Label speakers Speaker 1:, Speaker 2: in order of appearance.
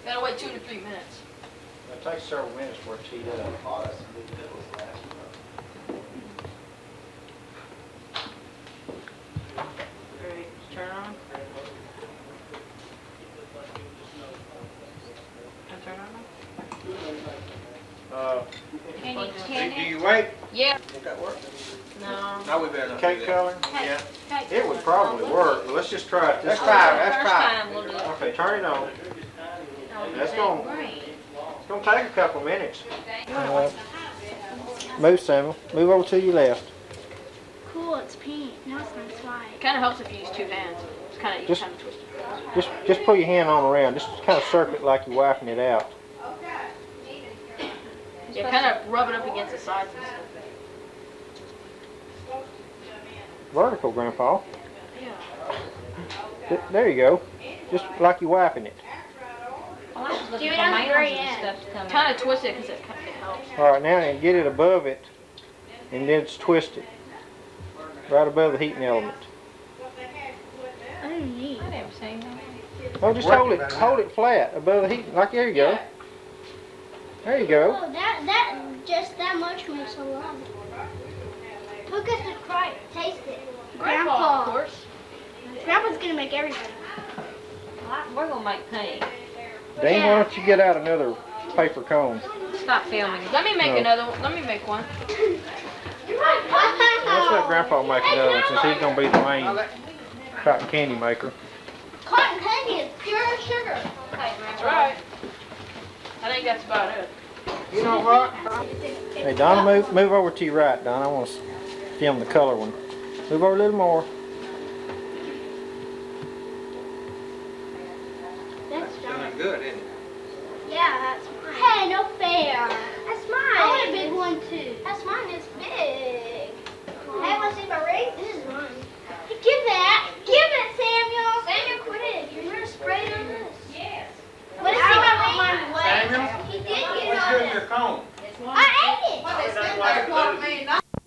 Speaker 1: Gotta wait 2 to 3 minutes.
Speaker 2: It takes several minutes for it to heat up.
Speaker 3: Oh, that's some big pickles last
Speaker 1: Alright, turn it on. Turn it on?
Speaker 2: Do you wait?
Speaker 1: Yeah.
Speaker 3: Think that work?
Speaker 1: No.
Speaker 3: No, we better not do
Speaker 2: Cake
Speaker 3: that.
Speaker 2: color? Yeah. It would probably work, but let's just try it this
Speaker 3: Let's
Speaker 2: time.
Speaker 3: try it, let's
Speaker 1: First
Speaker 3: try
Speaker 1: time we'll do it.
Speaker 2: Okay, turn it on. That's It's gonna take a couple minutes. Move, Samuel. Move over to your left.
Speaker 4: Cool, it's pink. No, it's not white.
Speaker 1: Kind of helps if you use 2 hands. It's kind of, you
Speaker 2: Just-
Speaker 1: kind of twist it.
Speaker 2: Just pull your hand on around. Just kind of circle it like you're wiping it out.
Speaker 1: Yeah, kind of rub it up against the sides and stuff.
Speaker 2: Vertical, Grandpa.
Speaker 1: Yeah.
Speaker 2: There you go. Just like you're wiping it.
Speaker 4: Do it on the very end.
Speaker 1: Kind of twist it because it helps.
Speaker 2: All right, now and get it above it, and then just twist it right above the heating element.
Speaker 4: I didn't need.
Speaker 1: I never seen that.
Speaker 2: Oh, just hold it flat above the heat. Like there you go. There you go.
Speaker 4: Oh, just that much makes a lot. Look at the cry. Taste it.
Speaker 1: Grandpa, of course.
Speaker 4: Grandpa's gonna make everything.
Speaker 5: We're gonna make pink.
Speaker 2: Dane, why don't you get out another paper cone?
Speaker 5: Stop filming.
Speaker 1: Let me make
Speaker 2: No.
Speaker 1: another one. Let me make one.
Speaker 2: Let's let Grandpa make another one since he's gonna be the main cotton candy maker.
Speaker 4: Cotton candy is pure sugar.
Speaker 1: That's right. I think that's about it.
Speaker 2: You know what? Hey, Donna, move over to your right, Donna. I want to film the color one. Move over a little more.
Speaker 4: That's
Speaker 3: Feeling good, isn't it?
Speaker 4: Yeah, that's mine. Hey, no fair. That's mine. I want a big one too. That's mine. It's big. Hey, want to see my ring? This is mine. Hey, give that. Give it, Samuel. Samuel, quit it. You're gonna spray it on this. Yes. What is he got mine wet?
Speaker 2: Samuel?
Speaker 4: He did get
Speaker 2: What's
Speaker 4: on
Speaker 2: good in
Speaker 4: it.
Speaker 2: your cone?